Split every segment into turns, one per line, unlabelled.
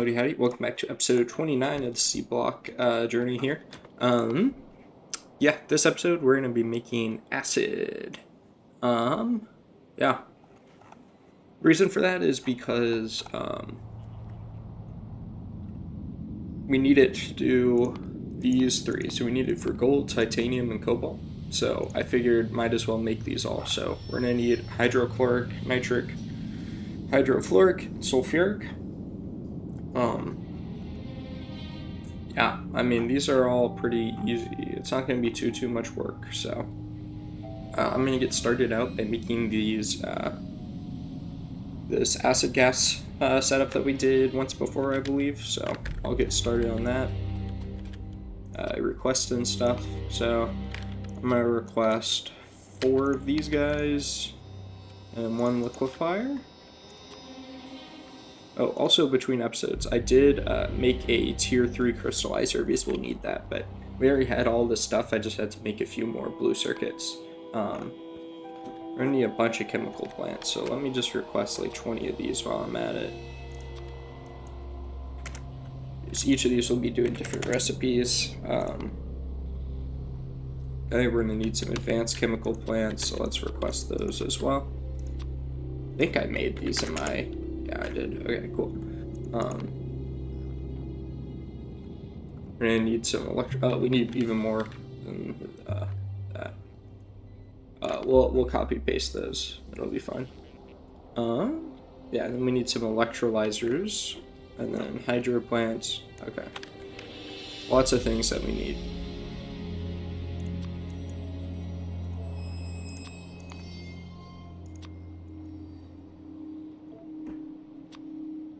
Howdy, howdy. Welcome back to episode 29 of the Seablock journey here. Yeah, this episode we're going to be making acid. Yeah. Reason for that is because, we need it to do these three. So we need it for gold, titanium, and cobalt. So I figured might as well make these all. So we're going to need hydrochloric, nitric, hydrofluoric, sulfuric. Yeah, I mean, these are all pretty easy. It's not going to be too much work, so I'm going to get started out by making these, this acid gas setup that we did once before, I believe, so I'll get started on that. Request and stuff, so I'm going to request 4 of these guys and 1 liquefier. Oh, also between episodes, I did make a tier 3 crystallizer because we'll need that, but we already had all this stuff. I just had to make a few more blue circuits. We're gonna need a bunch of chemical plants, so let me just request like 20 of these while I'm at it. Each of these will be doing different recipes. Okay, we're gonna need some advanced chemical plants, so let's request those as well. I think I made these in my... Yeah, I did. Okay, cool. We're gonna need some we need even more than that. We'll copy paste those. It'll be fine. Yeah, then we need some electrolyzers, and then hydro plants. Okay. Lots of things that we need.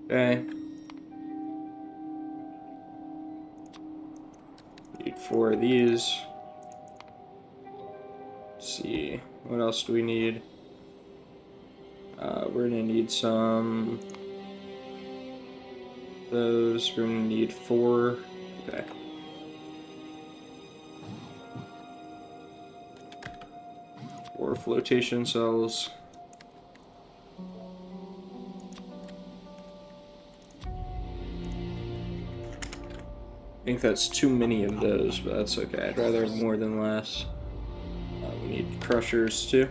Okay. Need 4 of these. Let's see. What else do we need? We're gonna need some of those. We're gonna need 4. Okay. Four flotation cells. I think that's too many of those, but that's okay. I'd rather have more than less. We need crushers too.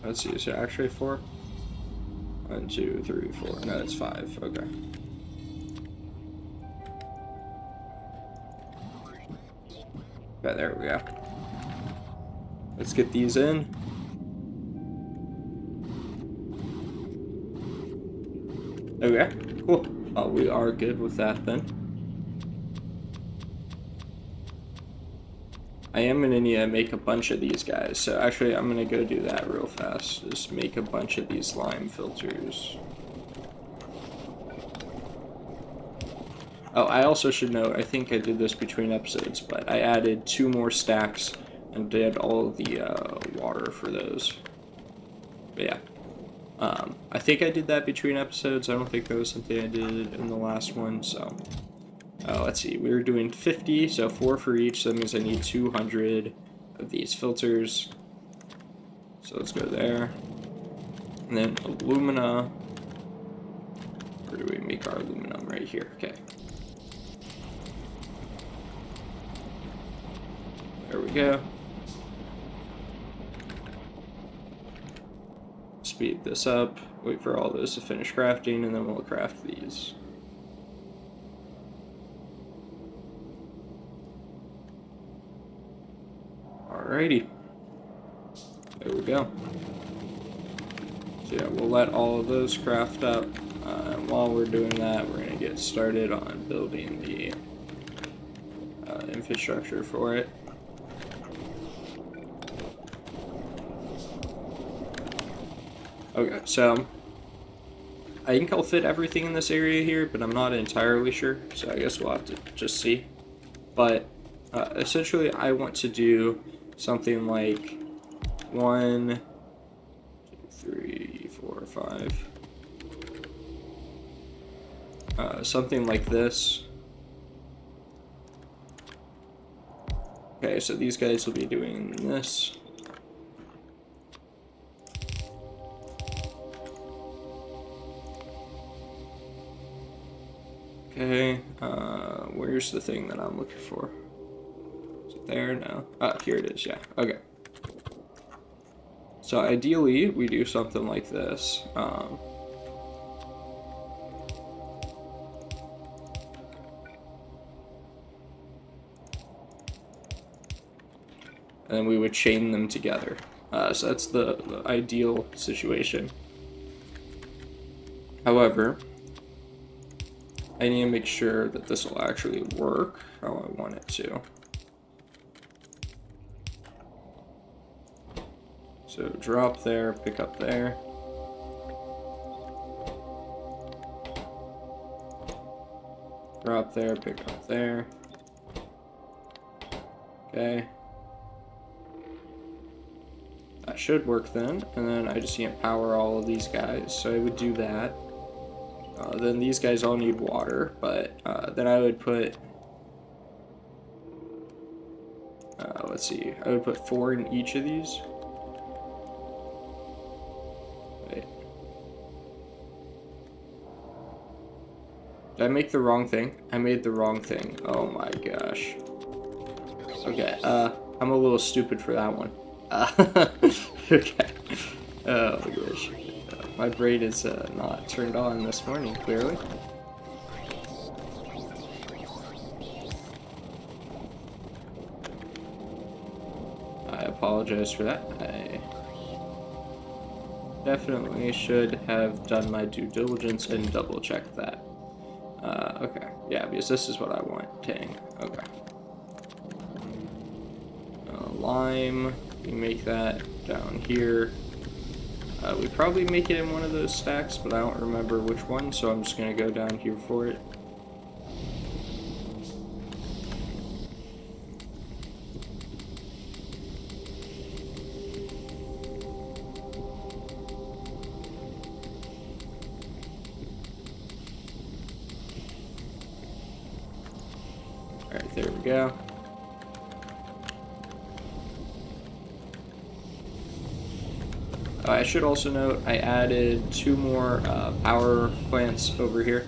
Let's see, is there actually 4? 1, 2, 3, 4. No, it's 5. Okay. Okay, there we go. Let's get these in. Okay, cool. We are good with that then. I am gonna need to make a bunch of these guys, so actually I'm gonna go do that real fast. Just make a bunch of these lime filters. Oh, I also should note, I think I did this between episodes, but I added 2 more stacks and did all of the water for those. But yeah. I think I did that between episodes. I don't think that was something I did in the last one, so... let's see, we were doing 50, so 4 for each, so that means I need 200 of these filters. So let's go there. And then alumina. Where do we make our aluminum? Right here, okay. There we go. Speed this up, wait for all those to finish crafting, and then we'll craft these. Alrighty. There we go. So yeah, we'll let all of those craft up. And while we're doing that, we're going to get started on building the infrastructure for it. Okay, so I think I'll fit everything in this area here, but I'm not entirely sure, so I guess we'll have to just see. But essentially, I want to do something like 1, 2, 3, 4, 5. Something like this. Okay, so these guys will be doing this. Okay, where's the thing that I'm looking for? Is it there? No. Ah, here it is, yeah. Okay. So ideally, we do something like this. And then we would chain them together. So that's the ideal situation. However, I need to make sure that this will actually work how I want it to. So drop there, pick up there. Drop there, pick up there. Okay. That should work then, and then I just need to power all of these guys, so I would do that. Then these guys all need water, but then I would put, let's see, I would put 4 in each of these. Wait. Did I make the wrong thing? I made the wrong thing. Oh my gosh. Okay, I'm a little stupid for that one. Okay. Oh gosh. My brain is not turned on this morning, clearly. I apologize for that. I definitely should have done my due diligence and double checked that. Okay. Yeah, because this is what I want. Dang. Okay. Lime. We make that down here. We probably make it in one of those stacks, but I don't remember which one, so I'm just going to go down here for it. Alright, there we go. I should also note I added 2 more power plants over here.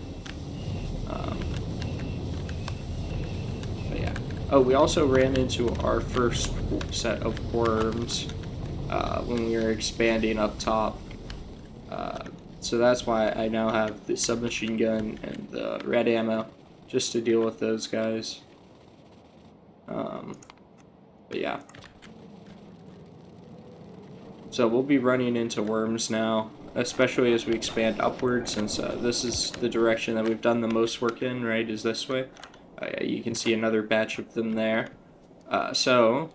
But yeah. Oh, we also ran into our first set of worms when we were expanding up top. So that's why I now have the submachine gun and the red ammo just to deal with those guys. But yeah. So we'll be running into worms now, especially as we expand upwards, since this is the direction that we've done the most work in, right, is this way. You can see another batch of them there. So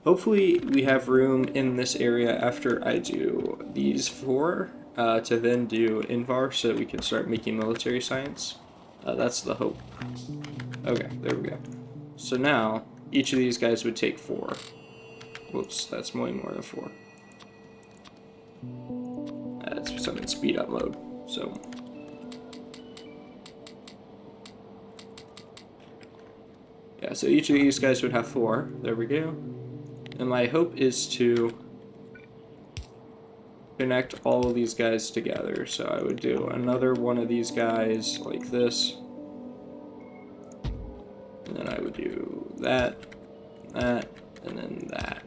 hopefully we have room in this area after I do these 4 to then do Invar so that we can start making military science. That's the hope. Okay, there we go. So now each of these guys would take 4. Whoops, that's way more than 4. That's some in speed up mode, so. Yeah, so each of these guys would have 4. There we go. And my hope is to connect all of these guys together. So I would do another one of these guys like this. And then I would do that, that, and then that.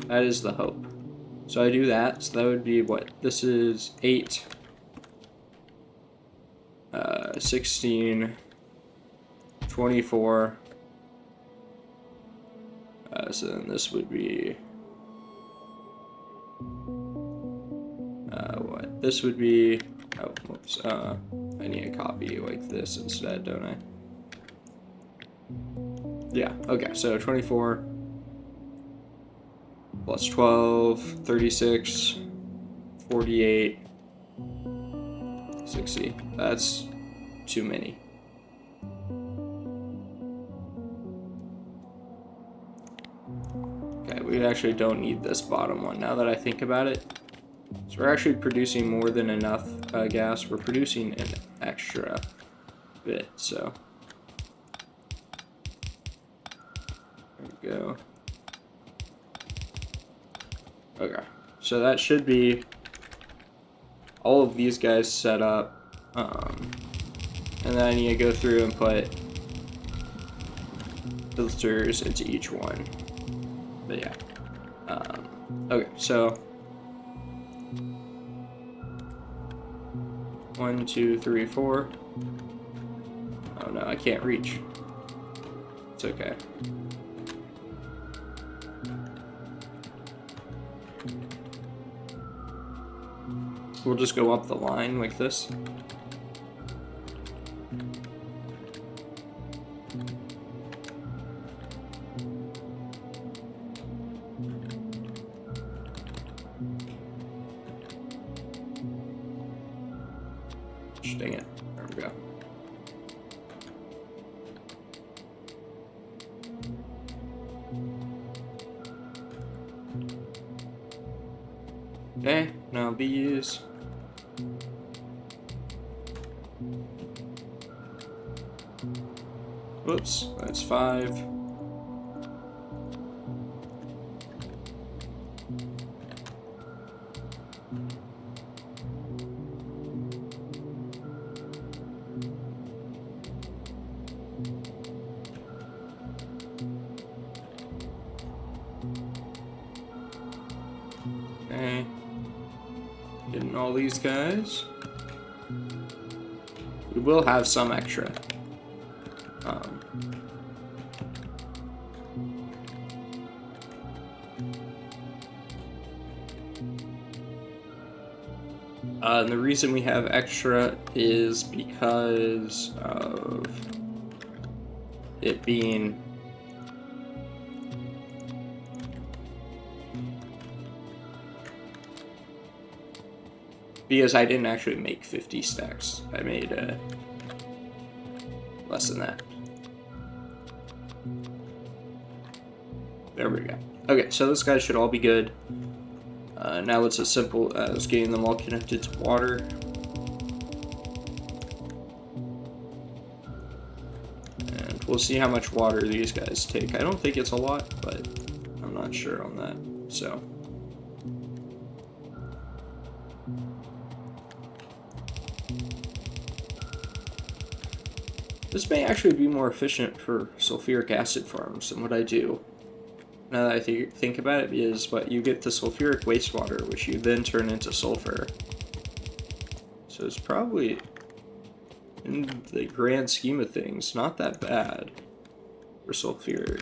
That is the hope. So I do that, so that would be what? This is 8, 16, 24. So then this would be, what? This would be, oh, whoops, I need a copy like this instead, don't I? Yeah, okay, so 24. Plus 12, 36, 48, 60. That's too many. Okay, we actually don't need this bottom one now that I think about it. So we're actually producing more than enough gas. We're producing an extra bit, so. There we go. Okay, so that should be all of these guys set up. And then I need to go through and put filters into each one. But yeah. Okay, so 1, 2, 3, 4. Oh no, I can't reach. It's okay. We'll just go up the line like this. Dang it. There we go. Okay, now these. Whoops, that's 5. Okay. Getting all these guys. We will have some extra. And the reason we have extra is because of it being because I didn't actually make 50 stacks. I made less than that. There we go. Okay, so this guy should all be good. Now it's as simple as getting them all connected to water. And we'll see how much water these guys take. I don't think it's a lot, but I'm not sure on that. So. This may actually be more efficient for sulfuric acid farms than what I do. Now that I think about it, is what you get the sulfuric wastewater, which you then turn into sulfur. So it's probably, in the grand scheme of things, not that bad for sulfuric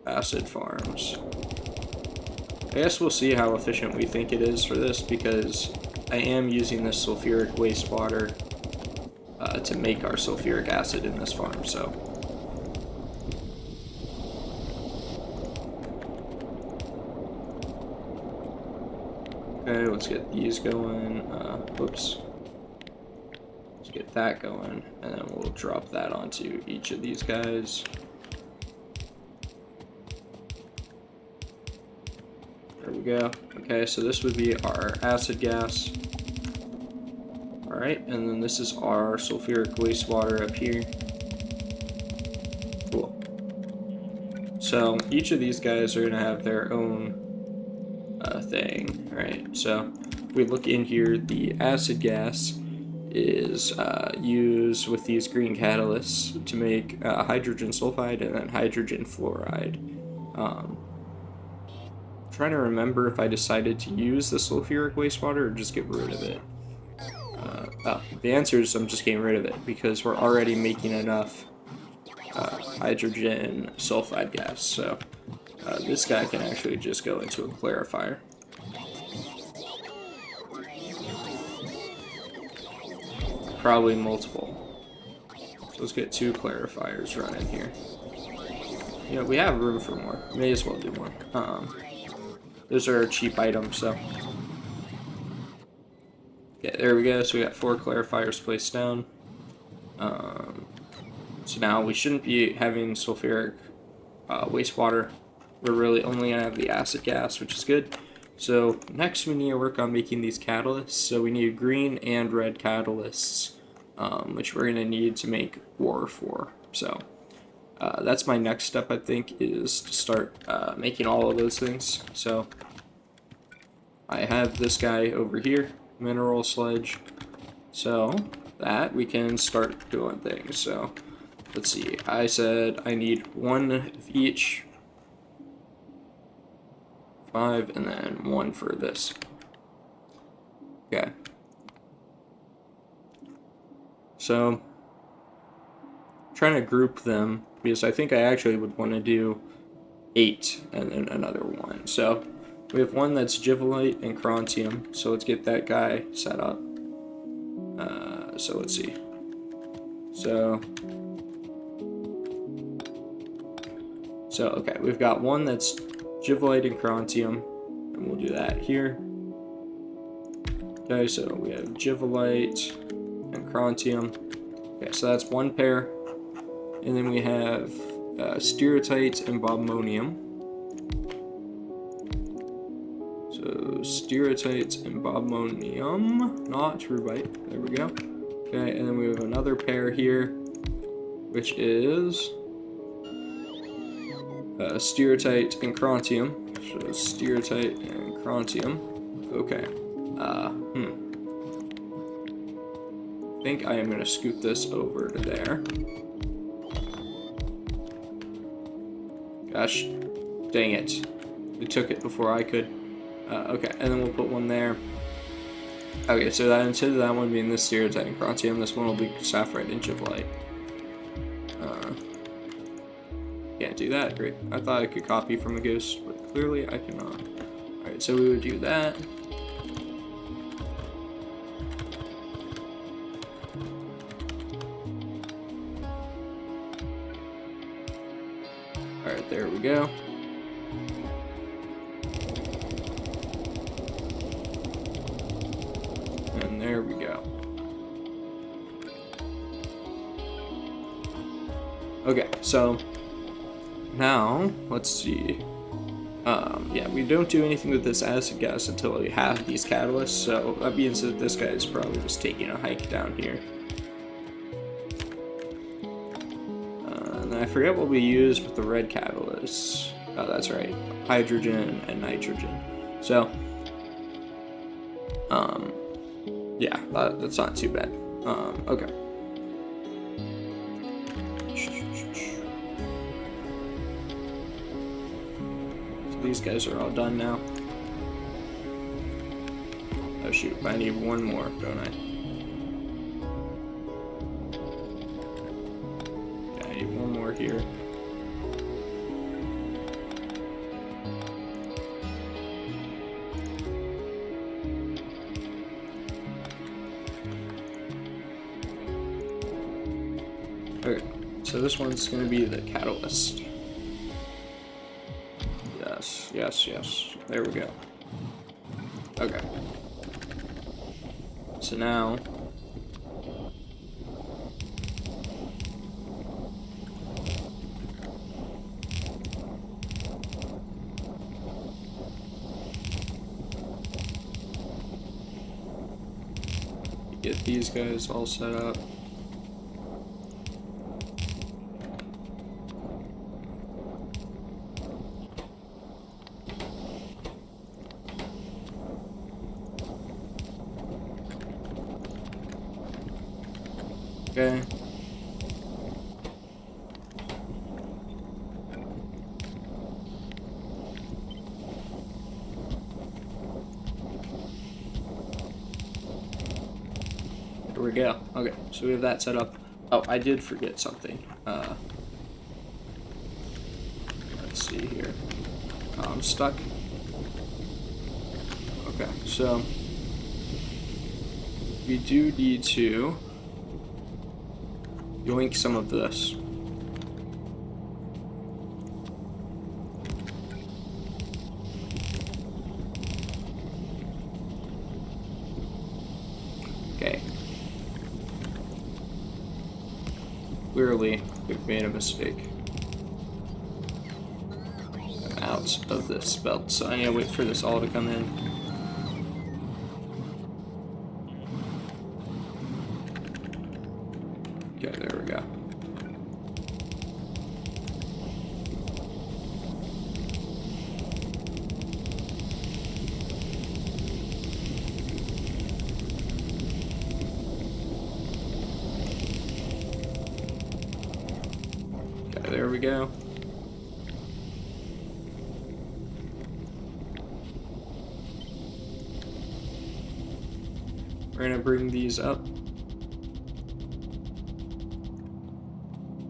acid farms. I guess we'll see how efficient we think it is for this, because I am using this sulfuric wastewater to make our sulfuric acid in this farm, so. Okay, let's get these going. Whoops. Let's get that going, and then we'll drop that onto each of these guys. There we go. Okay, so this would be our acid gas. Alright, and then this is our sulfuric wastewater up here. Cool. So each of these guys are going to have their own thing, right? So if we look in here, the acid gas is used with these green catalysts to make hydrogen sulfide and then hydrogen fluoride. Trying to remember if I decided to use the sulfuric wastewater or just get rid of it. The answer is I'm just getting rid of it because we're already making enough hydrogen sulfide gas. So this guy can actually just go into a clarifier. Probably multiple. So let's get 2 clarifiers running here. You know, we have room for more. May as well do more. Those are cheap items, so. Okay, there we go. So we got 4 clarifiers placed down. So now we shouldn't be having sulfuric wastewater. We're really only going to have the acid gas, which is good. So next we need to work on making these catalysts. So we need green and red catalysts, which we're going to need to make ore for. So that's my next step, I think, is to start making all of those things. So I have this guy over here, mineral sludge. So that, we can start doing things. So let's see. I said I need 1 of each. 5 and then 1 for this. Okay. So trying to group them because I think I actually would want to do 8 and then another 1. So we have one that's Givelite and Chrontium. So let's get that guy set up. So let's see. So okay, we've got one that's Givelite and Chrontium, and we'll do that here. Okay, so we have Givelite and Chrontium. Okay, so that's 1 pair. And then we have Stereotite and Bobmonium. So Stereotite and Bobmonium, not Trubite. There we go. Okay, and then we have another pair here, which is Stereotite and Chrontium. So Stereotite and Chrontium. Okay. I think I am going to scoot this over to there. Gosh, dang it. It took it before I could. Okay, and then we'll put one there. Okay, so that instead of that one being this Stereotite and Chrontium, this one will be Sapphirite and Givelite. Can't do that, great. I thought I could copy from a ghost, but clearly I cannot. Alright, so we would do that. Alright, there we go. And there we go. Okay, so now let's see. Yeah, we don't do anything with this acid gas until we have these catalysts, so that means that this guy is probably just taking a hike down here. And I forget what we used with the red catalysts. Oh, that's right, hydrogen and nitrogen. So, yeah, that's not too bad. Okay. These guys are all done now. Oh shoot, I need one more, don't I? Yeah, I need one more here. Okay, so this one's gonna be the catalyst. Yes. There we go. Okay. So now get these guys all set up. Okay. There we go. Okay, so we have that set up. Oh, I did forget something. Let's see here. Oh, I'm stuck. Okay, so we do need to yoink some of this. Okay. Clearly, we've made a mistake. I'm out of this belt, so I need to wait for this all to come in. Okay, there we go. there we go. We're gonna bring these up.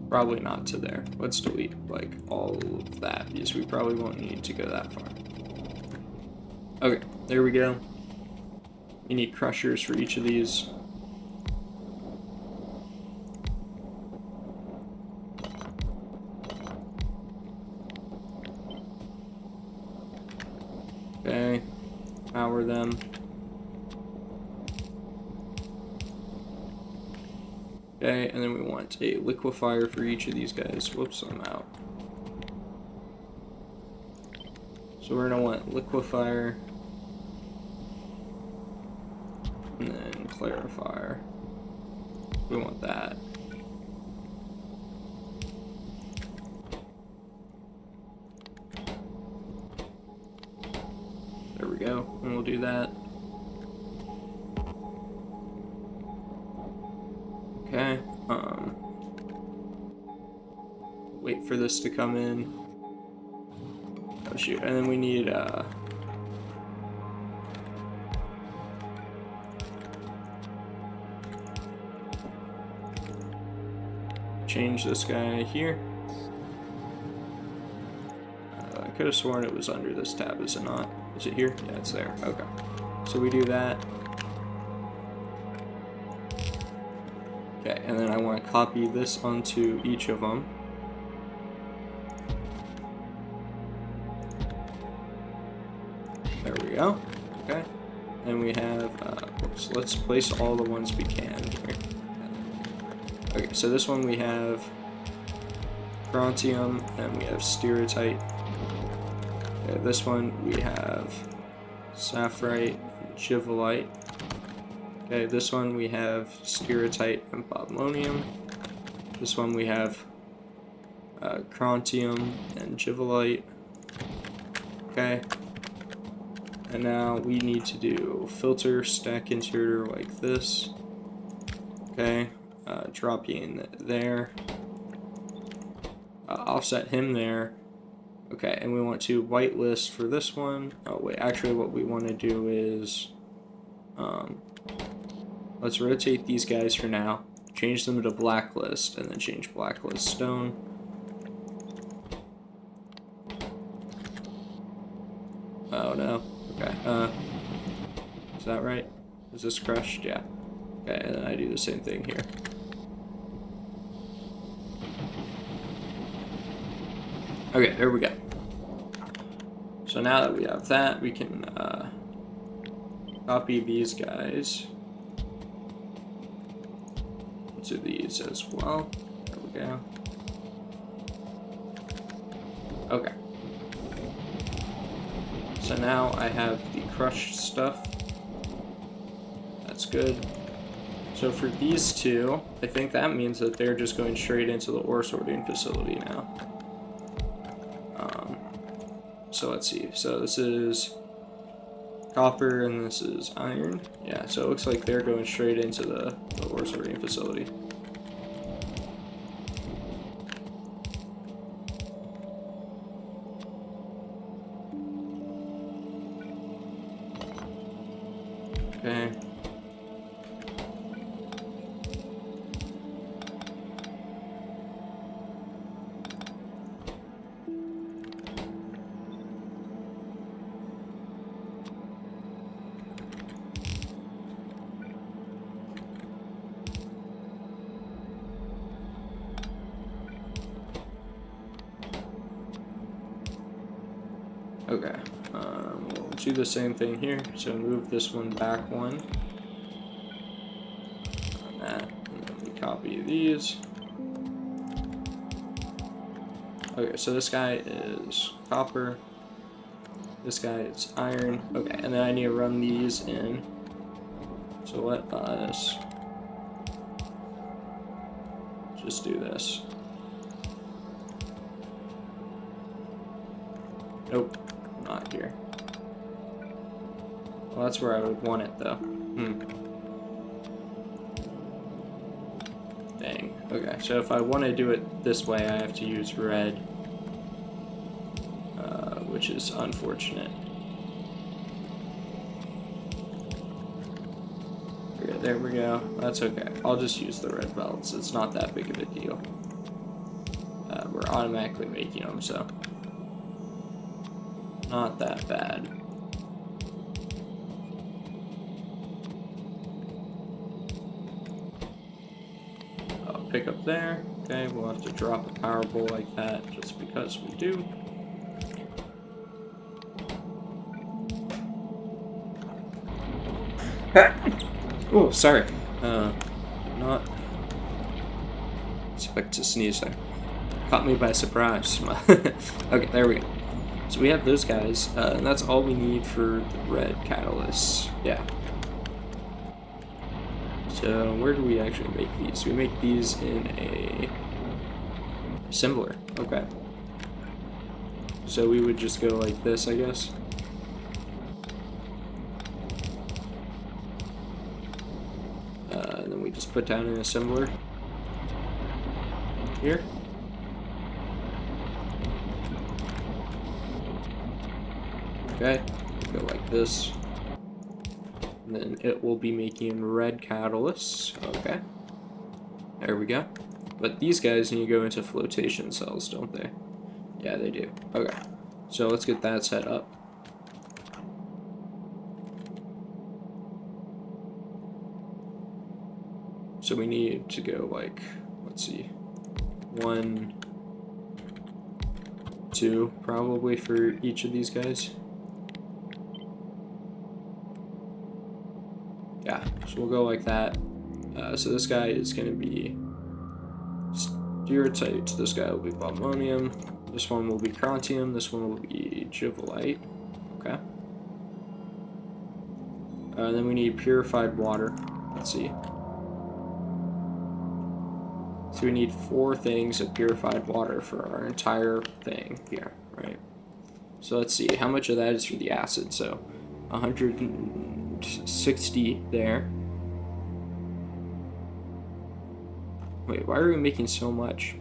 Probably not to there. Let's delete like all of that because we probably won't need to go that far. Okay, there we go. We need crushers for each of these. Okay, power them. Okay, and then we want a liquefier for each of these guys. Whoops, I'm out. So we're gonna want liquefier, and then clarifier. We want that. There we go, and we'll do that. Okay, wait for this to come in. Oh shoot, and then we need, change this guy here. I could have sworn it was under this tab, is it not? Is it here? Yeah, it's there. Okay. So we do that. Okay, and then I want to copy this onto each of them. There we go. Okay. And we have, whoops, let's place all the ones we can here. Okay, so this one we have strontium, and we have stereotype. Okay, this one we have sapphirite and givelite. Okay, this one we have stereotype and bodlonium. This one we have strontium and givelite. Okay. And now we need to do filter stack inserter like this. Okay. Drop you in there. Offset him there. Okay, and we want to whitelist for this one. Oh wait, actually what we want to do is let's rotate these guys for now, change them to blacklist, and then change blacklist stone. Oh no. Okay. Is that right? Is this crushed? Yeah. Okay, and then I do the same thing here. Okay, there we go. So now that we have that, we can copy these guys to these as well. There we go. Okay. So now I have the crushed stuff. That's good. So for these two, I think that means that they're just going straight into the ore sorting facility now. So let's see. So this is copper and this is iron. Yeah, so it looks like they're going straight into the ore sorting facility. Okay. Okay, we'll do the same thing here. So move this one back one. On that, and then we copy these. Okay, so this guy is copper. This guy is iron. Okay, and then I need to run these in. So let us just do this. Nope. Not here. Well, that's where I would want it, though. Dang. Okay, so if I want to do it this way, I have to use red, which is unfortunate. Okay, there we go. That's okay. I'll just use the red belts. It's not that big of a deal. We're automatically making them, so not that bad. I'll pick up there. Okay, we'll have to drop a power pole like that just because we do. Oh, sorry. Not expect to sneeze there. Caught me by surprise. Okay, there we go. So we have those guys, and that's all we need for the red catalysts. Yeah. So where do we actually make these? We make these in a assembler. Okay. So we would just go like this, I guess. And then we just put down an assembler here. Okay, go like this. And then it will be making red catalysts. Okay. There we go. But these guys need to go into flotation cells, don't they? Yeah, they do. Okay. So let's get that set up. So we need to go like, let's see, 1, 2 probably for each of these guys. Yeah, so we'll go like that. So this guy is going to be stereotyped. This guy will be ammonium. This one will be chromium. This one will be givolite. Okay. Then we need purified water. Let's see. So we need 4 things of purified water for our entire thing here, right? So let's see, how much of that is for the acid? So 160 there. Wait, why are we making so much?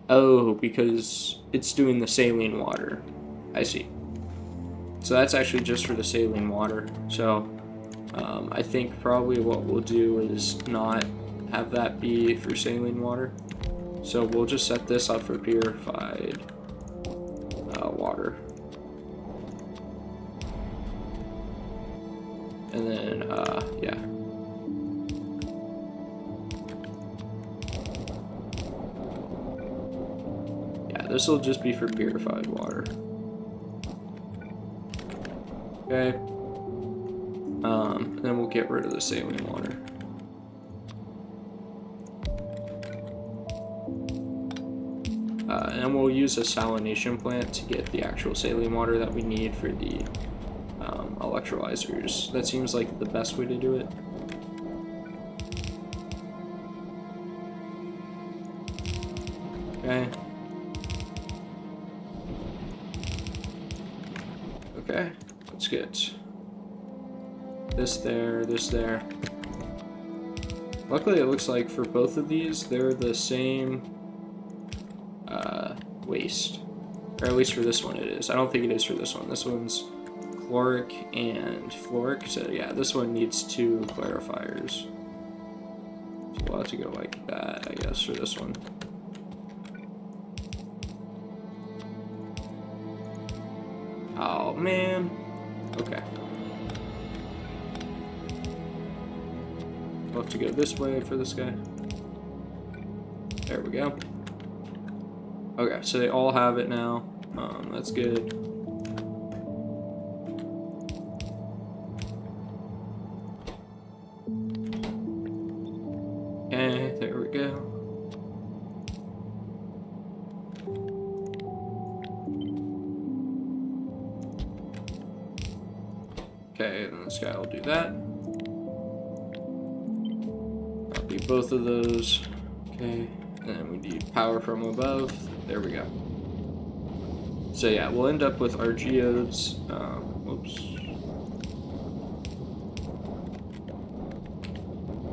Oh, because it's doing the saline water. I see. So that's actually just for the saline water. So I think probably what we'll do is not have that be for saline water. So we'll just set this up for purified water. And then, yeah. Yeah, this will just be for purified water. Okay. And then we'll get rid of the saline water. And then we'll use a salination plant to get the actual saline water that we need for the electrolyzers. That seems like the best way to do it. Okay. Okay, let's get this there, this there. Luckily, it looks like for both of these, they're the same waste. Or at least for this one it is. I don't think it is for this one. This one's chloric and fluoric. So yeah, this one needs 2 clarifiers. So we'll have to go like that, I guess, for this one. Oh, man. Okay. We'll have to go this way for this guy. There we go. Okay, so they all have it now. That's good. Okay, there we go. Okay, and this guy will do that. That'll be both of those. Okay, and then we need power from above. There we go. So yeah, we'll end up with our geodes. Whoops.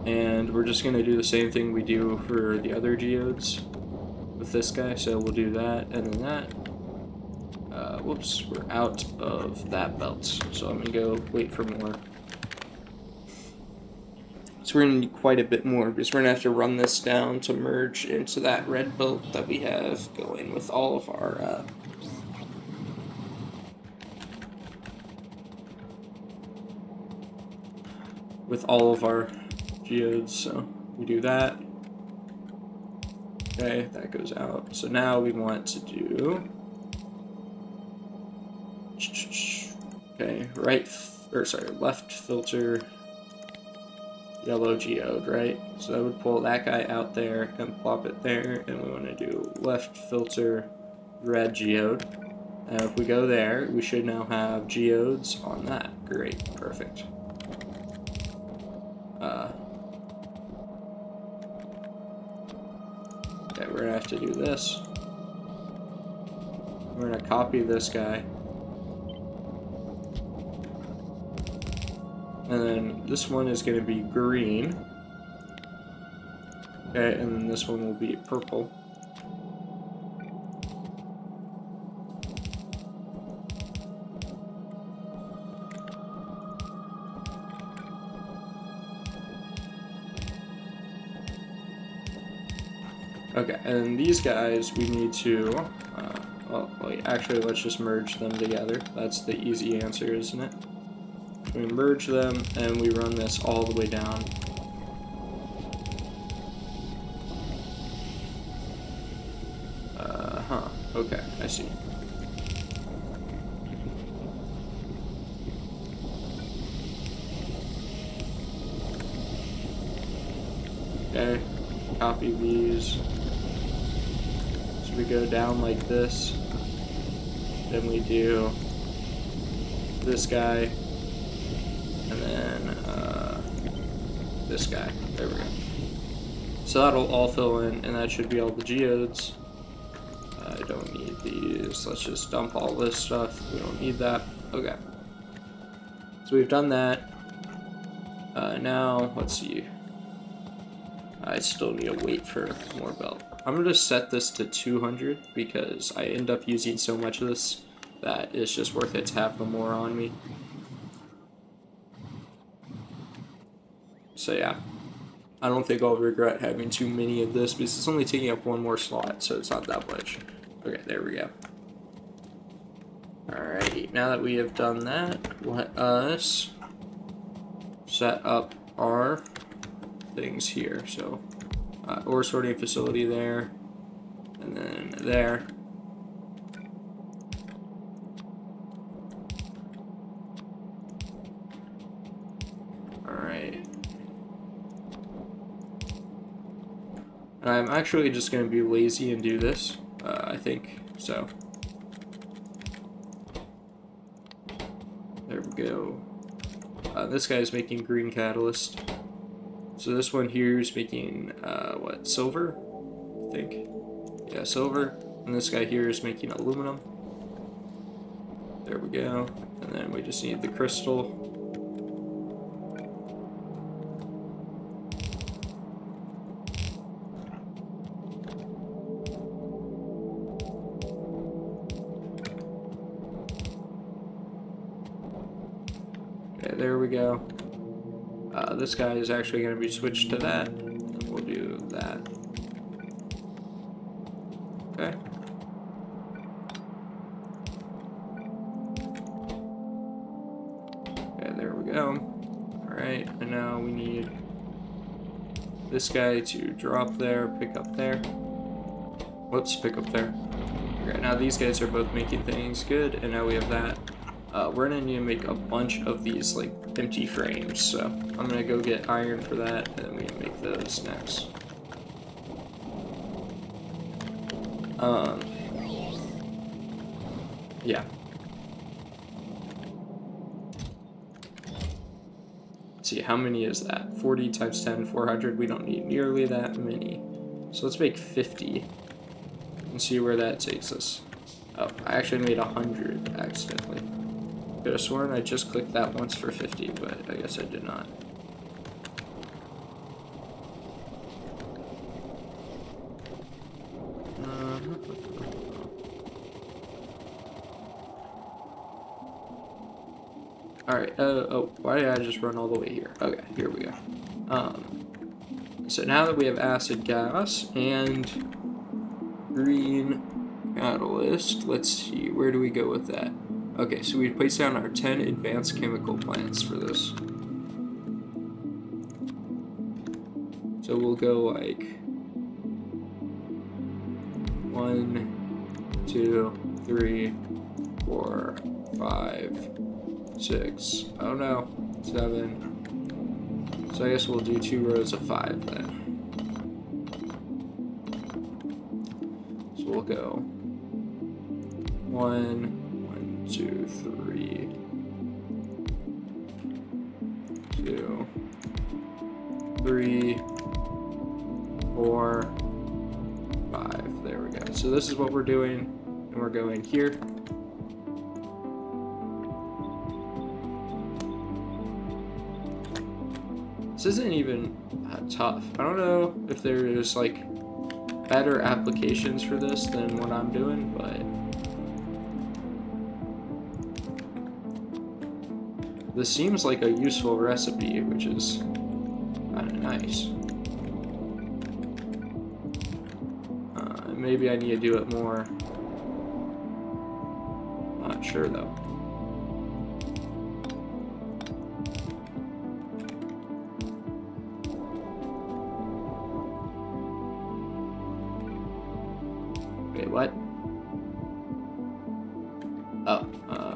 And we're just going to do the same thing we do for the other geodes with this guy. So we'll do that and then that. Whoops, we're out of that belt. So I'm going to go wait for more. So we're going to need quite a bit more because we're going to have to run this down to merge into that red belt that we have going with all of our geodes. So we do that. Okay, that goes out. So now we want to do, okay, left filter yellow geode, right? So that would pull that guy out there and plop it there, and we want to do left filter red geode. And if we go there, we should now have geodes on that. Great, perfect. Okay, we're gonna have to do this. We're gonna copy this guy. And then this one is gonna be green. Okay, and then this one will be purple. Okay, and these guys we need to, actually let's just merge them together. That's the easy answer, isn't it? We merge them and we run this all the way down. Okay, I see. Okay, copy these. So we go down like this. Then we do this guy. And then this guy. There we go. So that'll all fill in, and that should be all the geodes. I don't need these. Let's just dump all this stuff. We don't need that. Okay. So we've done that. Now, let's see. I still need to wait for more belt. I'm going to set this to 200 because I end up using so much of this that it's just worth it to have the more on me. So yeah, I don't think I'll regret having too many of this because it's only taking up one more slot, so it's not that much. Okay, there we go. Alright, now that we have done that, let us set up our things here. So, ore sorting facility there, and then there. Alright. And I'm actually just going to be lazy and do this, I think, so. There we go. This guy is making green catalyst. So this one here is making, what, silver? I think. Yeah, silver. And this guy here is making aluminum. There we go. And then we just need the crystal. Okay, there we go. This guy is actually going to be switched to that, and we'll do that. Okay. Okay, there we go. Alright, and now we need this guy to drop there, pick up there. Whoops, pick up there. Okay, now these guys are both making things good, and now we have that. We're gonna need to make a bunch of these like empty frames, so I'm gonna go get iron for that, and then we can make those next. Yeah. Let's see, how many is that? 40 times 10, 400. We don't need nearly that many. So let's make 50 and see where that takes us. Oh, I actually made 100 accidentally. Could have sworn I just clicked that once for 50, but I guess I did not. Alright, oh, why did I just run all the way here? Okay, here we go. So now that we have acid gas and green catalyst, let's see, where do we go with that? Okay, so we place down our 10 advanced chemical plants for this. So we'll go like 1, 2, 3, 4, 5, 6, oh no, 7. So I guess we'll do 2 rows of 5 then. So we'll go 1, 2, 3, 2, 3, 4, 5. There we go. So this is what we're doing, and we're going here. This isn't even tough. I don't know if there's like better applications for this than what I'm doing, but this seems like a useful recipe, which is kind of nice. Maybe I need to do it more. Not sure though. Wait, what? Oh,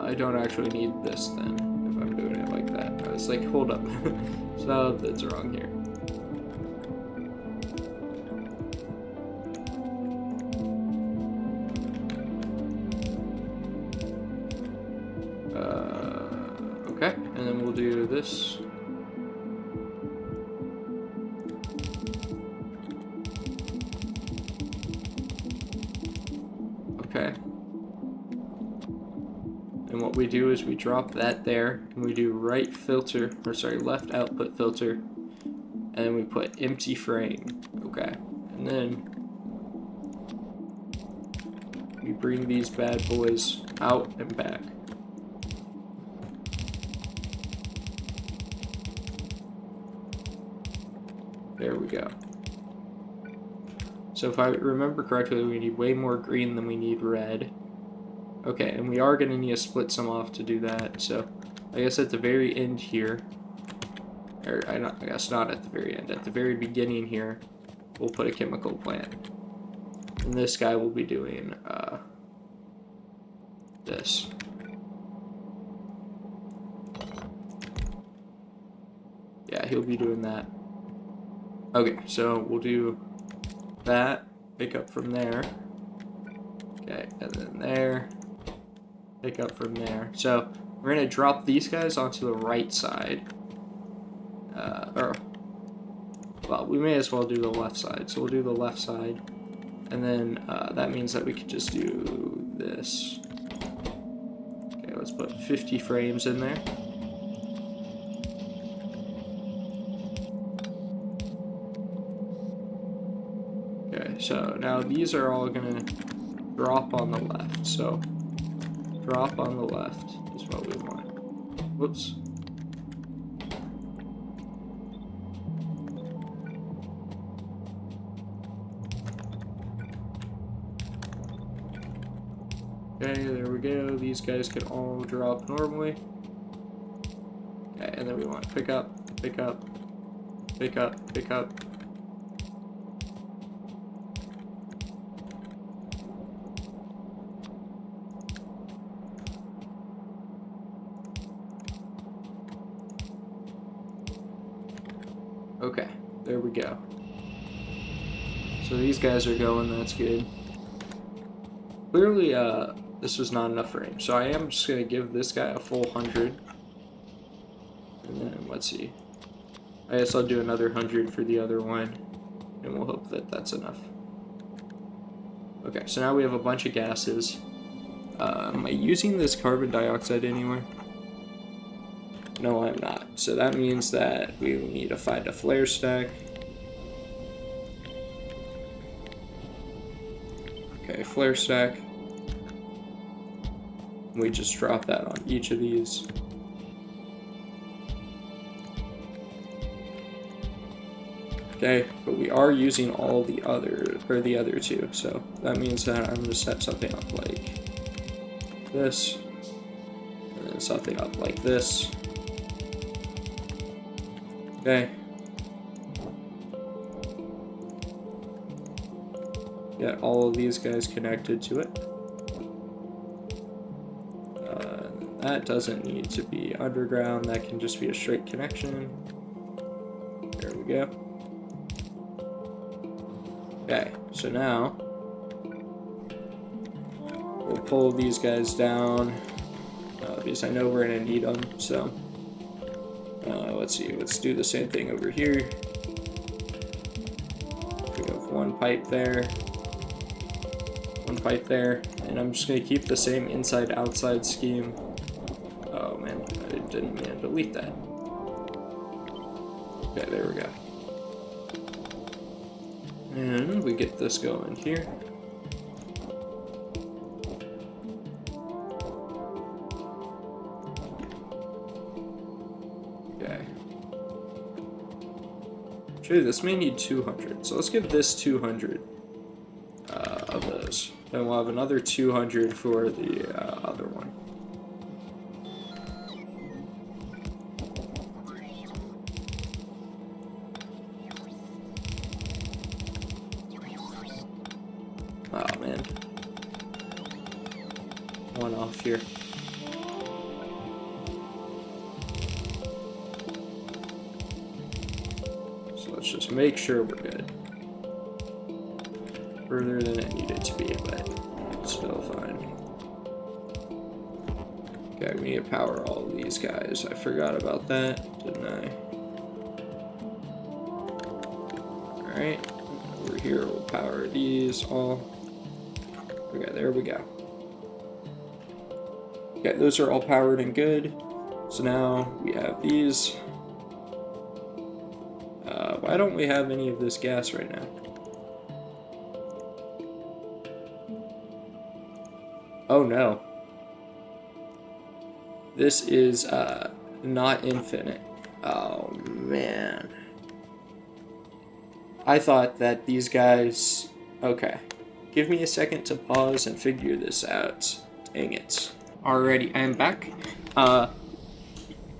I don't actually need this then, if I'm doing it like that. I was like, hold up. So that's wrong here. Okay, and then we'll do this. Okay. And what we do is we drop that there, and we do left output filter, and then we put empty frame. Okay. And then we bring these bad boys out and back. There we go. So if I remember correctly, we need way more green than we need red. Okay, and we are going to need to split some off to do that. So I guess at the very end here, or I guess not at the very end, at the very beginning here, we'll put a chemical plant. And this guy will be doing this. Yeah, he'll be doing that. Okay, so we'll do that, pick up from there. Okay, and then there, pick up from there. So we're gonna drop these guys onto the right side. Well, we may as well do the left side. So we'll do the left side, and then that means that we could just do this. Okay, let's put 50 frames in there. Okay, so now these are all gonna drop on the left. So drop on the left is what we want. Whoops. Okay, there we go. These guys can all drop normally. Okay, and then we want pick up, pick up, pick up, pick up. Okay, there we go. So these guys are going, that's good. Clearly, this was not enough frames, so I am just going to give this guy a full 100. And then, let's see. I guess I'll do another 100 for the other one, and we'll hope that that's enough. Okay, so now we have a bunch of gases. Am I using this carbon dioxide anywhere? No, I'm not. So that means that we will need to find a flare stack. Okay, Okay, flare stack. We just drop that on each of these. Okay, but we are using all the other two, so that means that I'm going to set something up like this, and then something up like this. Okay. Get all of these guys connected to it. That doesn't need to be underground, that can just be a straight connection. There we go. Okay, so now we'll pull these guys down because I know we're going to need them, so let's see, let's do the same thing over here. We have one pipe there, one pipe there, and I'm just going to keep the same inside-outside scheme. Oh man, I didn't mean to delete that. Okay, there we go. And we get this going here. Okay. Actually, this may need 200, so let's give this 200 of those. Then we'll have another 200 for the other one. Oh man. One off here. So let's just make sure we're good. Further than it needed to be, but still fine. Okay, we need to power all of these guys. I forgot about that, didn't I? Alright, over here we'll power these all. Okay, there we go. Okay, those are all powered and good. So now we have these. Why don't we have any of this gas right now? Oh no. This is not infinite. Oh man. I thought that these guys... Okay. Give me a second to pause and figure this out. Dang it. Alrighty, I am back.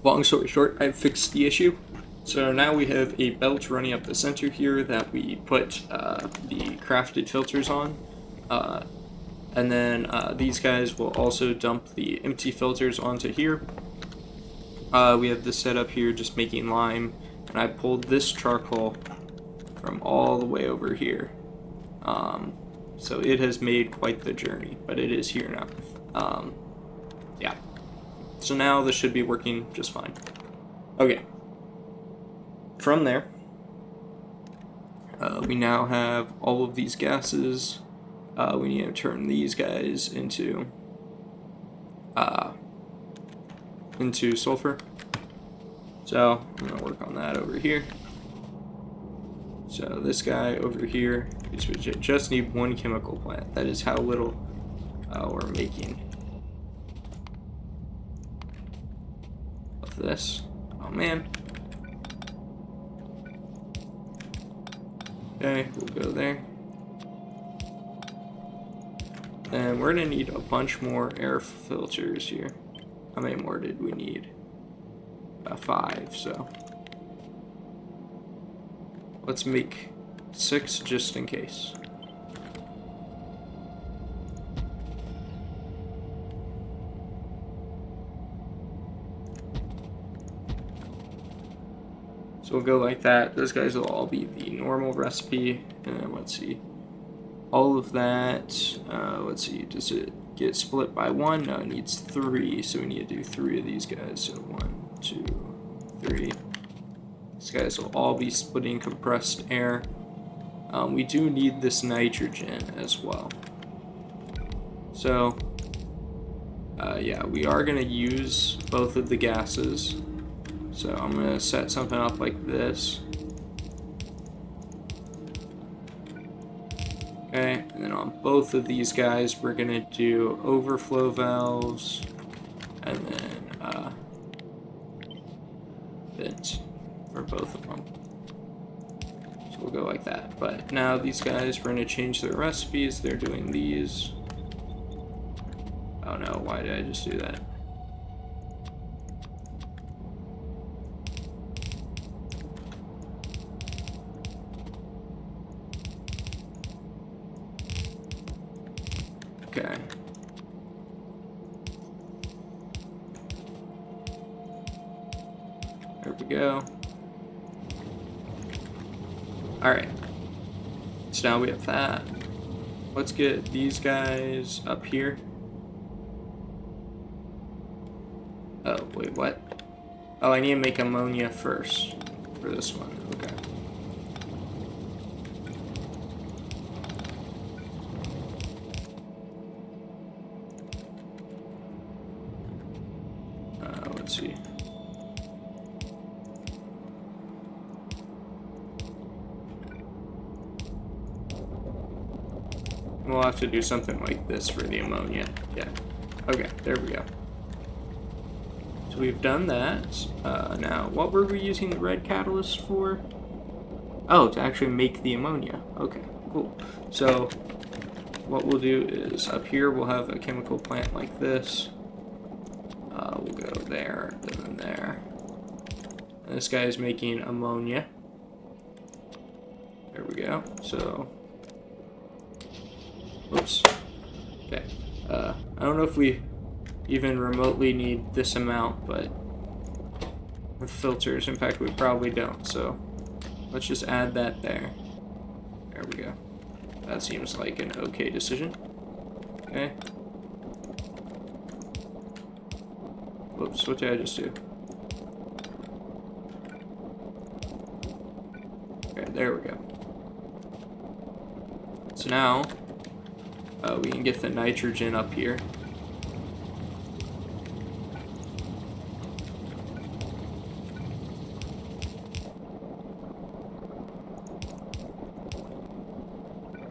Long story short, I've fixed the issue. So now we have a belt running up the center here that we put the crafted filters on. And then these guys will also dump the empty filters onto here. We have this set up here just making lime. And I pulled this charcoal from all the way over here. So it has made quite the journey, but it is here now. Yeah. So now this should be working just fine. Okay. From there, we now have all of these gases. We need to turn these guys into sulfur. So I'm gonna work on that over here. So this guy over here, we just need one chemical plant. That is how little we're making of this. Oh man. Okay, we'll go there. And we're gonna need a bunch more air filters here. How many more did we need? 5, so. Let's make 6 just in case. So we'll go like that. Those guys will all be the normal recipe. And let's see. All of that, let's see, does it get split by 1? No, it needs 3, so we need to do 3 of these guys. So 1, 2, 3. These guys will all be splitting compressed air. We do need this nitrogen as well. So, yeah, we are going to use both of the gases. So I'm going to set something up like this. Okay, and then on both of these guys, we're gonna do overflow valves, and then vents for both of them. So we'll go like that. But now these guys, we're gonna change their recipes. They're doing these. Oh no, why did I just do that? Okay. There we go. Alright. So now we have that. Let's get these guys up here. Oh, wait, what? Oh, I need to make ammonia first for this one. Okay. Let's see. We'll have to do something like this for the ammonia. Yeah. Okay, there we go. So we've done that. Now, what were we using the red catalyst for? Oh, to actually make the ammonia. Okay, cool. So what we'll do is up here we'll have a chemical plant like this. We'll go there, then there. And this guy is making ammonia. There we go. So, oops. Okay. I don't know if we even remotely need this amount, but with filters, in fact, we probably don't. So let's just add that there. There we go. That seems like an okay decision. Okay. Whoops, what did I just do? Okay, there we go. So now, we can get the nitrogen up here.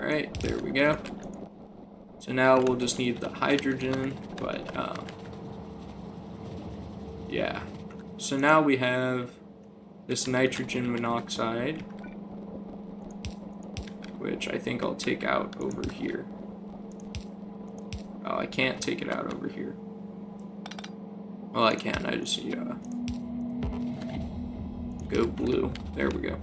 Alright, there we go. So now we'll just need the hydrogen, but yeah. So now we have this nitrogen monoxide, which I think I'll take out over here. Oh, I can't take it out over here. Well, I can. I just need go blue. There we go.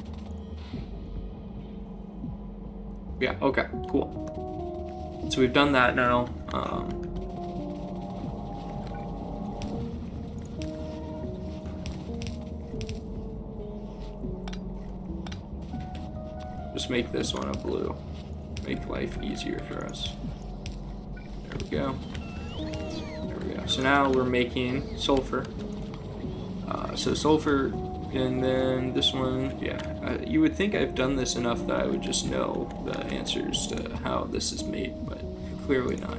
Yeah, okay, cool. So we've done that now. Just make this one a blue. Make life easier for us. There we go. There we go. So now we're making sulfur. So sulfur, and then this one, yeah. You would think I've done this enough that I would just know the answers to how this is made, but clearly not.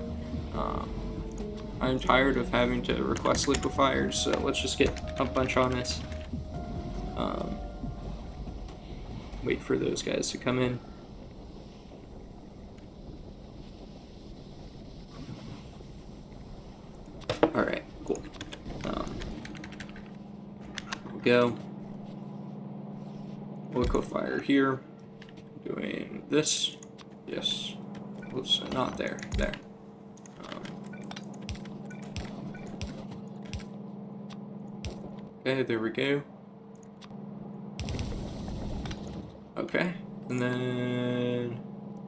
I'm tired of having to request liquefiers, so let's just get a bunch on this. Wait for those guys to come in. Alright, cool. We'll go. Liquefier here. Doing this. Yes. Oops, not there. There. Okay, there we go. Okay, and then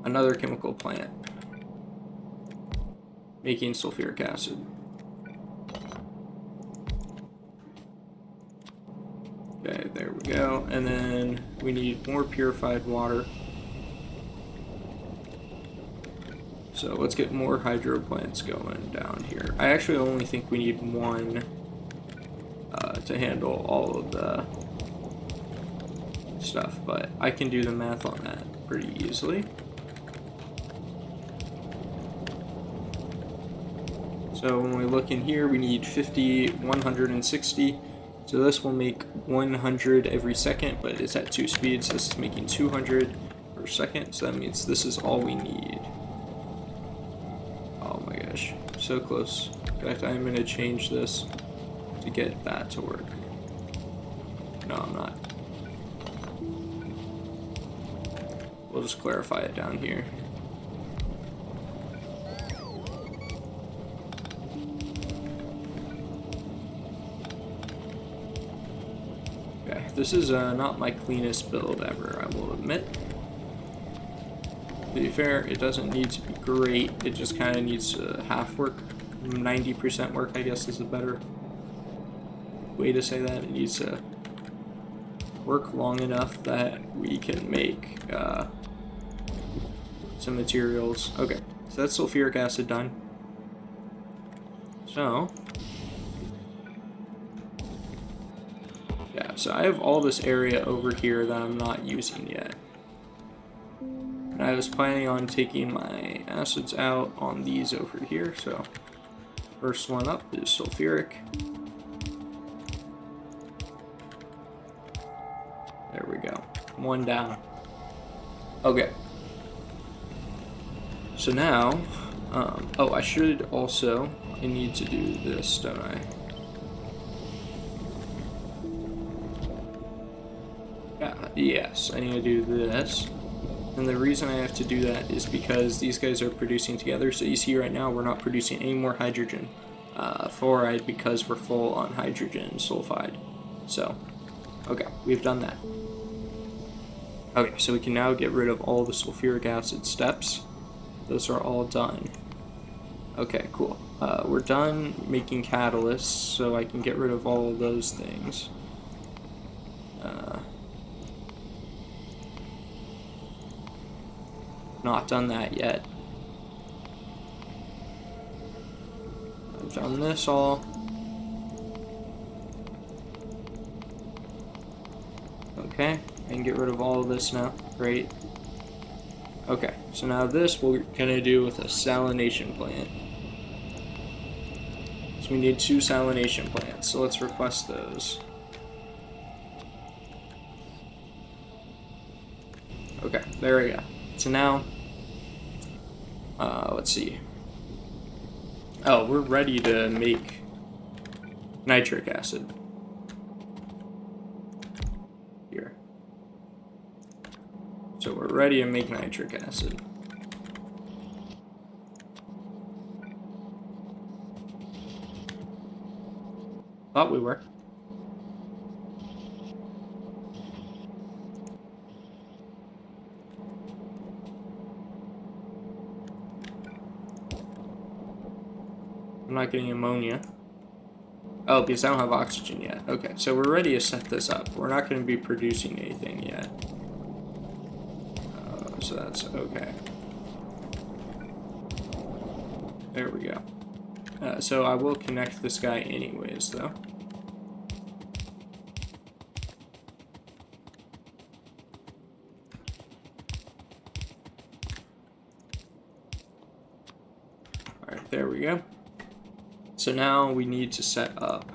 another chemical plant making sulfuric acid. Okay, there we go. And then we need more purified water. So let's get more hydro plants going down here. I actually only think we need one to handle all of the stuff, but I can do the math on that pretty easily. So when we look in here, we need 50, 160. So this will make 100 every second, but it's at 2 speeds. This is making 200 per second, so that means this is all we need. so close. In fact, I'm going to change this to get that to work. No, I'm not. We'll just clarify it down here. Okay, this is not my cleanest build ever, I will admit. To be fair, it doesn't need to be great, it just kind of needs half work. 90% work, I guess, is a better way to say that. It needs to work long enough that we can make some materials. Okay, so that's sulfuric acid done. So, yeah, so I have all this area over here that I'm not using yet. And I was planning on taking my acids out on these over here, so first one up is sulfuric. There we go. One down. Okay. So now, oh, I should also, I need to do this, don't I? Yeah, yes, I need to do this. And the reason I have to do that is because these guys are producing together. So you see right now we're not producing any more hydrogen fluoride because we're full on hydrogen sulfide. So, okay, we've done that. Okay, so we can now get rid of all the sulfuric acid steps. Those are all done. Okay, cool. We're done making catalysts, so I can get rid of all of those things. Not done that yet. I've done this all. Okay, I can get rid of all of this now. Great. Okay, so now this we're gonna do with a salination plant. So we need 2 salination plants, so let's request those. Okay, there we go. So now, let's see. Oh, we're ready to make nitric acid. Here. So we're ready to make nitric acid. Thought we were. I'm not getting ammonia. Oh, because I don't have oxygen yet. Okay, so we're ready to set this up. We're not going to be producing anything yet. So that's okay. There we go. So I will connect this guy anyways, though. Alright, there we go. So now we need to set up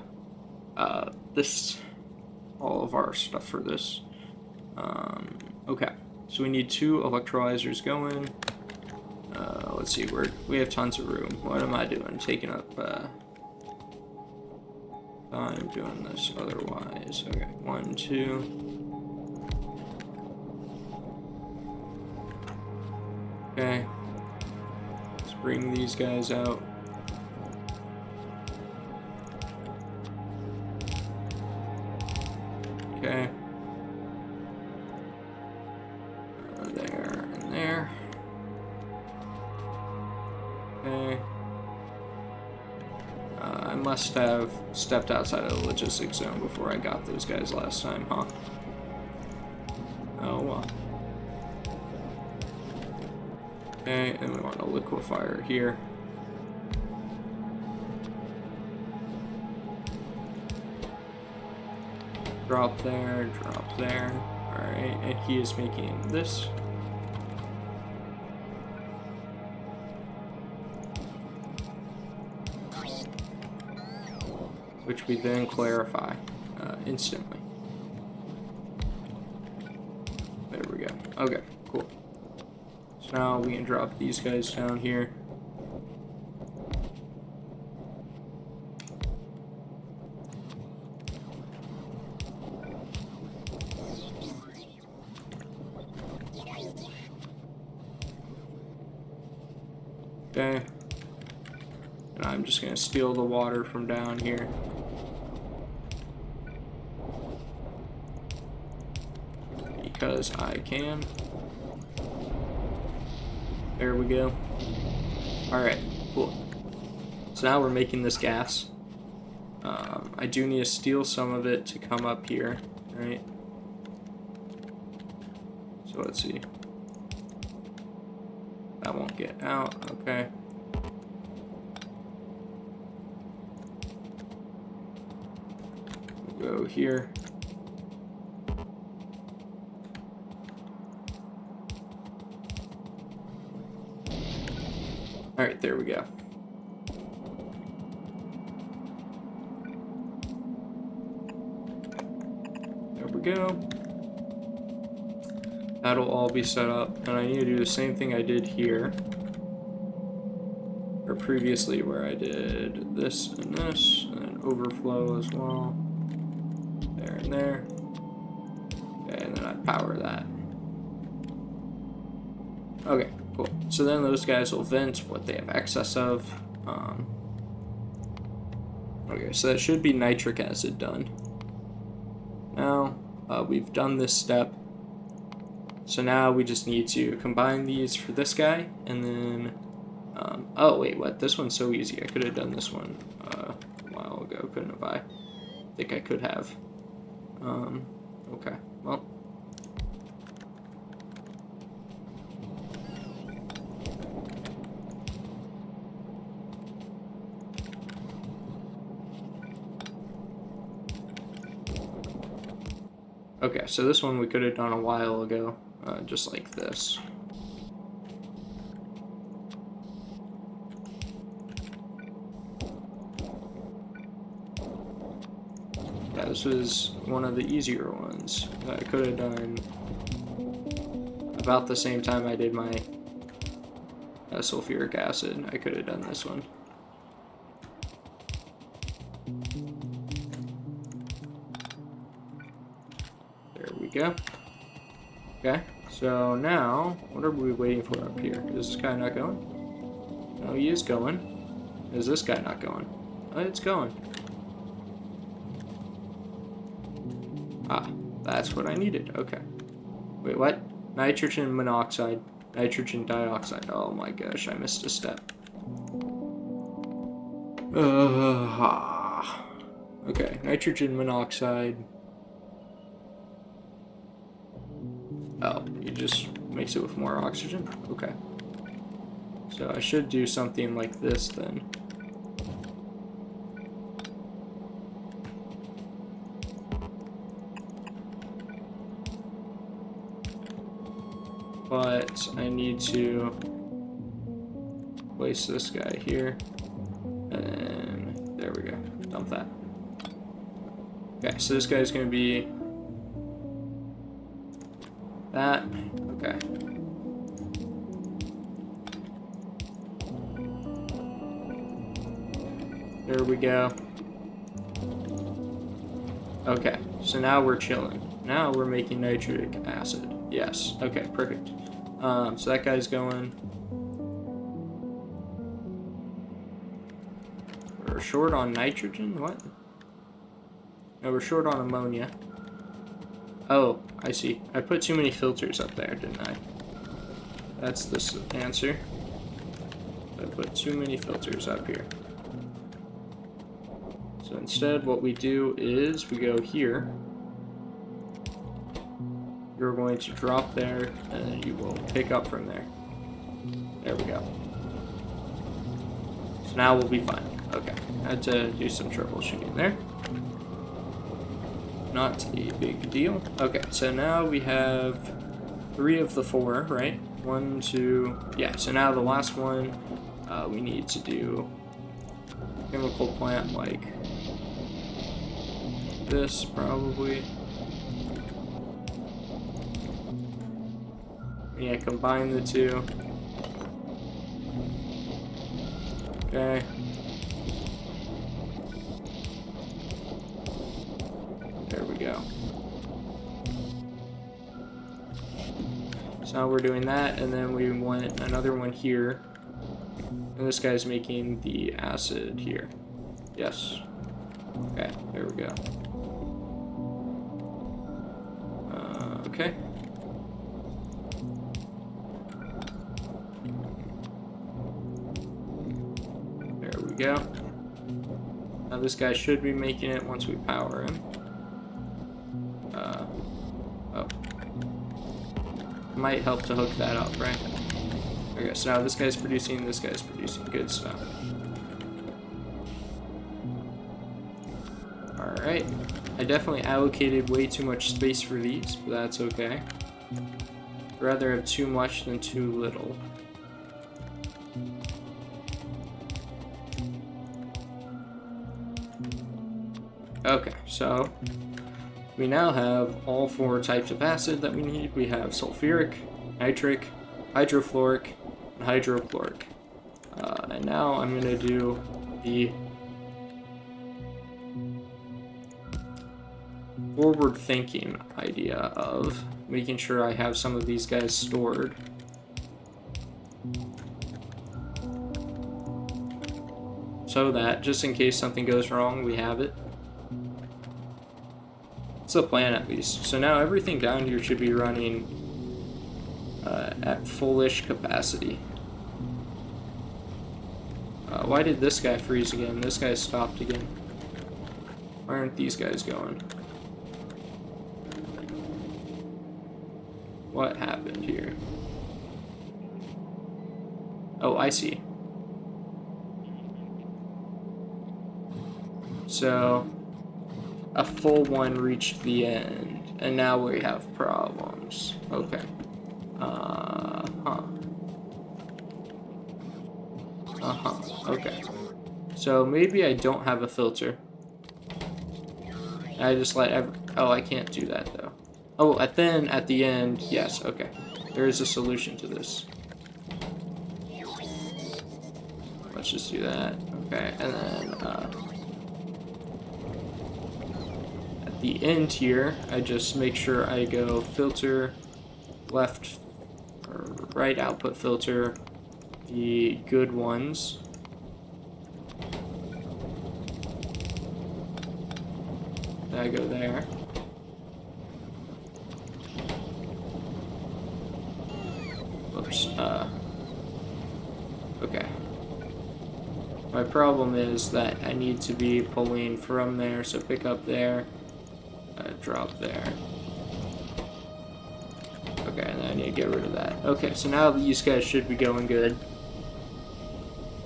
all of our stuff for this. Okay, so we need 2 electrolyzers going. Let's see, we have tons of room. What am I doing? Taking up I'm doing this otherwise. Okay, 1, 2. Okay, let's bring these guys out. Okay. There and there. Okay. I must have stepped outside of the logistics zone before I got those guys last time, huh? Oh well. Okay, and we want a liquefier here. Drop there, drop there. Alright, and he is making this. Which we then clarify instantly. There we go. Okay, cool. So now we can drop these guys down here. Okay. And I'm just going to steal the water from down here. Because I can. There we go. Alright, cool. So now we're making this gas. I do need to steal some of it to come up here, right? So let's see. That won't get out, okay. We'll go here. Alright, there we go. There we go. That'll all be set up, and I need to do the same thing I did here, or previously, where I did this, and then overflow as well. There and there. Okay, and then I power that. Okay, cool. So then those guys will vent what they have excess of. Okay, so that should be nitric acid done. Now, we've done this step. So now we just need to combine these for this guy, and then, oh wait, what? This one's so easy. I could have done this one a while ago, couldn't have I? I think I could have. Okay, well. Okay, so this one we could have done a while ago, just like this. Yeah, this was one of the easier ones that I could have done about the same time I did my sulfuric acid. I could have done this one. Go. Okay, so now, what are we waiting for up here? Is this guy not going? No, he is going. Is this guy not going? Oh, it's going. Ah, that's what I needed. Okay. Wait, what? Nitrogen monoxide. Nitrogen dioxide. Oh my gosh, I missed a step. Okay, nitrogen monoxide. Oh, you just mix it with more oxygen? Okay. So I should do something like this then. But I need to place this guy here. And there we go. Dump that. Okay, so this guy's going to be that. Okay. There we go. Okay, so now we're chilling. Now we're making nitric acid. Yes. Okay, perfect. So that guy's going. We're short on nitrogen? What? No, we're short on ammonia. Oh, I see. I put too many filters up there, didn't I? That's the answer. I put too many filters up here. So instead, what we do is we go here. You're going to drop there, and then you will pick up from there. There we go. So now we'll be fine. Okay, I had to do some troubleshooting there. Not a big deal. Okay, so now we have 3 of the 4, right? 1, 2, yeah, so now the last one, we need to do chemical plant like this, probably. Yeah, combine the 2. Okay. There we go. So now we're doing that, and then we want another one here. And this guy's making the acid here. Yes. Okay, there we go. Okay. There we go. Now this guy should be making it once we power him. Oh. Might help to hook that up, right? Okay, so now this guy's producing, good stuff. Alright. I definitely allocated way too much space for these, but that's okay. I'd rather have too much than too little. Okay, so we now have all 4 types of acid that we need. We have sulfuric, nitric, hydrofluoric, and hydrochloric. And now I'm going to do the forward-thinking idea of making sure I have some of these guys stored. So that, just in case something goes wrong, we have it. It's a plan, at least. So now everything down here should be running at fullish capacity. Why did this guy freeze again? This guy stopped again. Why aren't these guys going? What happened here? Oh, I see. So a full one reached the end, and now we have problems. Okay. Okay. So maybe I don't have a filter. I just let oh, I can't do that though. Oh, at the end, yes, okay. There is a solution to this. Let's just do that. Okay, and then at the end here, I just make sure I go filter, left or right output filter, the good ones. Then I go there. Whoops. Okay. My problem is that I need to be pulling from there, so pick up there, drop there. Okay, and then I need to get rid of that. Okay, so now these guys should be going good.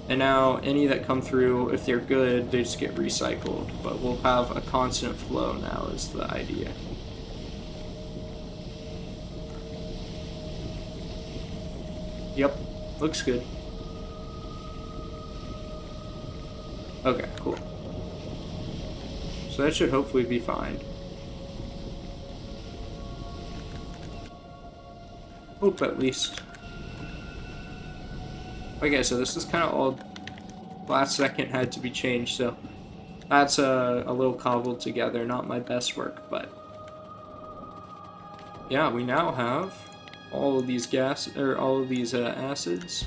And now any that come through, if they're good, they just get recycled. But we'll have a constant flow now is the idea. Yep, looks good. Okay, cool. So that should hopefully be fine. Hope at least. Okay, so this is kind of all last second had to be changed, so that's a little cobbled together, not my best work, but yeah, we now have all of these acids.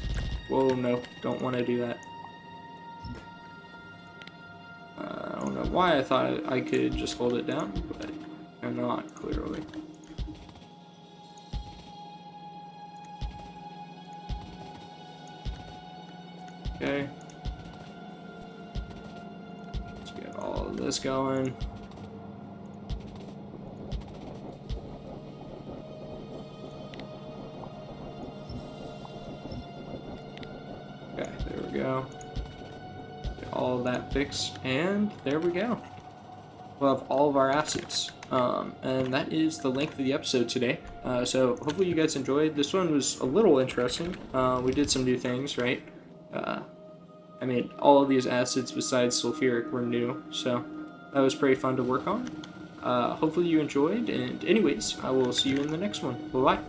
Whoa, no, don't want to do that. I don't know why I thought I could just hold it down, but I'm not, clearly. Okay. Let's get all of this going. Okay, there we go. Get all of that fixed, and there we go. We'll have all of our acids. And that is the length of the episode today. So hopefully you guys enjoyed. This one was a little interesting. We did some new things, right? I mean, all of these acids besides sulfuric were new, so that was pretty fun to work on. Hopefully you enjoyed, and anyways, I will see you in the next one. Bye-bye.